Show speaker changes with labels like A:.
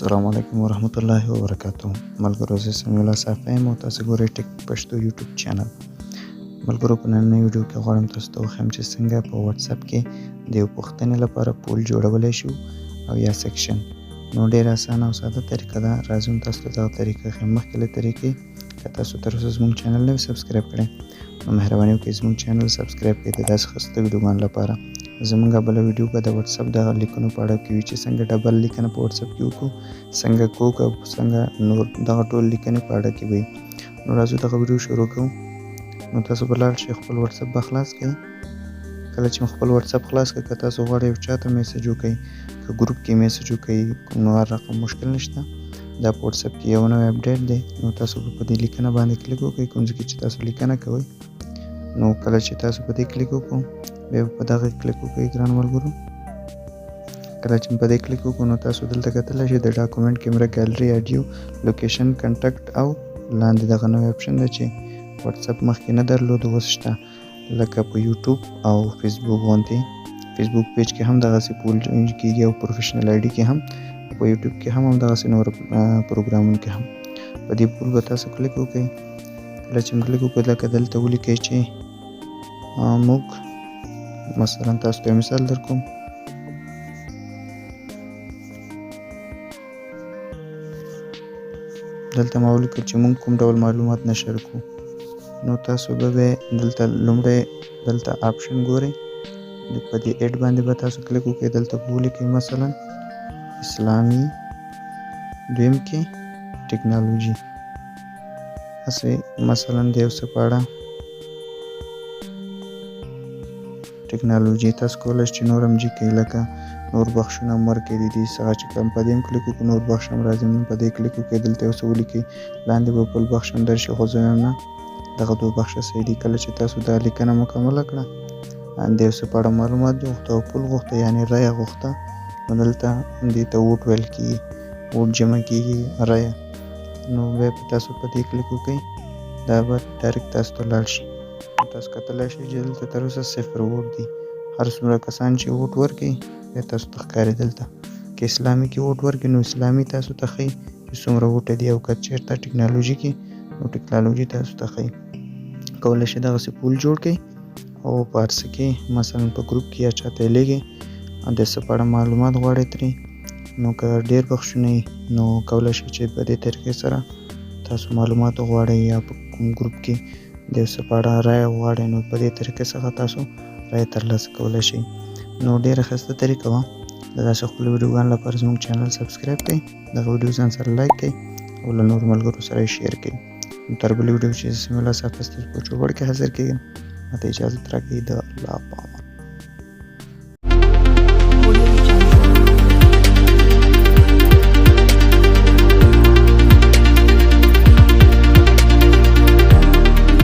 A: السلام علیکم ورحمت الله وبرکاتہ. ملګرو زه سمیع الله صافی یم او تاسو ګورئ ټیک پښتو یوټیوب چینل. ملګرو په نننۍ ویډیو کې غواړم تاسو ته وښیم چې څنګه په واتس اپ کې د یو پوښتنې لپاره پول جوړولی شو او یا سیکشن. نو ډېره اسانه او ساده طریقه ده. راځئ تاسو ته دغه طریقه ښیم. مخکې له طریقې که تاسو تر اوسه زموږ چینل نه وي سبسکرایب کړی نو مهرباني وکړئ زموږ چینل سبسکرایب کړئ د داسې ښایسته ویډیوګانو لپاره. زموږ بله ویډیو به د واتس اپ د لیکنو په اړه کې وي چې څنګه ډبل لیکنه په واتس اپ کې وکړو، څنګه کوک او څنګه نور دغه ټول لیکنې په اړه کې وي. نو راځو دغه ویډیو شروع کوو. نو تاسو به لاړ شئ خپل واتس اپ به خلاص کړئ. کله چې خپل واتس اپ خلاص کړئ که تاسو غواړئ یو چا ته میسج وکړئ که ګروپ کې میسج وکړئ نو هر رقم مشکل نشته. دا په واتس اپ کې یو نوی اپډیټ دی. نو تاسو به په دې لیکنه باندې کلیک وکړئ کوم ځای کې چې تاسو لیکنه کوئ. نو کله چې تاسو په دې کلیک وکړو بیا په دغه کلیک وکړئ ګران ملګرو. کله چې په دې کلیک وکړو نو تاسو دلته کتلی شئ د ډاکومنټ کیمره ګالري اډیو لوکیشن کنټکټ او لاندې دغه نوی اپشن دی چې واتس اپ مخکې نه درلود اوس شته. لکه په یوټیوب او فیسبوک غوندې فیسبوک پیج کې هم دغسې پول کېږي او پروفیشنل آی ډي کې هم په یوټیوب کې هم همدغسې نور پروګرامونو کې هم په دې پول به تاسو کلیک وکړئ. کله چې کلیک وکړئ لکه دلته ولیکئ چې موږ مثلا تاسو ته مثال در کوم دلته ما ولیکل چې موږ کوم ډول معلومات نشر کوو. نو تاسو به دلته لومړی دلته آپشن ګورئ په دې ایډ باندې به تاسو کلیک وکړئ. دلته به ولیکئ مثلا اسلامي دویم کې ټیکنالوژي هسې مثلا د یو څه په اړه ټیکنالوژي تاسو کولی شئ چې نور هم جي کړئ لکه نور بخشونه هم ورکړئ د دې څخه چې کوم په دې هم کلیک وکړو نور بخش هم راځي. نو په دې کلیک وکړئ دلته یو څه ولیکئ لاندې به بل بخش هم درشي خو زه وایم نه دغه دوه بخشه صحیح دي. کله چې تاسو دا لیکنه مکمله کړه د یو څه په اړه معلومات غوښته او پول غوښته یعنې رایه غوښته نو دلته دې ته ووټ ویل کېږي ووټ جمع کېږي رایه. نو بیا په تاسو په دې کلیک وکړئ دا به ډایرکټ تاسو ته لاړ شي. تاسو کتلی شئ چې دلته تر اوسه 0 ووټ دي. هر څومره کسان چې ووټ ورکړي بیا تاسو ته ښکاري دلته که اسلامي کې ووټ ورکړي نو اسلامي تاسو ته ښیي چې څومره ووټه دي او که چېرته ټیکنالوژي کې نو ټیکنالوژي تاسو ته ښیي. کولی شئ دغسې پول جوړ کړئ او په هر څه کې مثلا په ګروپ کې یا چاته یې لیږئ د څه په اړه معلومات غواړئ ترې نو که ډېر بخشونه وي نو کولی شئ چې په دې طریقې سره تاسو معلومات وغواړئ یا په کوم ګروپ کې د څه په اړه رایه وغواړئ نو په دې طریقې څخه تاسو رایه ترلاسه کولی شئ. نو ډېره ښایسته طریقه وه. د داسې ښکلو ویډیوګانو لپاره زموږ چینل سبسکرایب کړئ. دغه ویډیو ځان سره لایک کړئ او له نورو ملګرو سره یې شیر کړئ. تر بلې ویډیو چې سمیع الله صافی ستاسو په چوپړ کې حاضر کېږم ماته اجازت راکړئ. د الله په امان.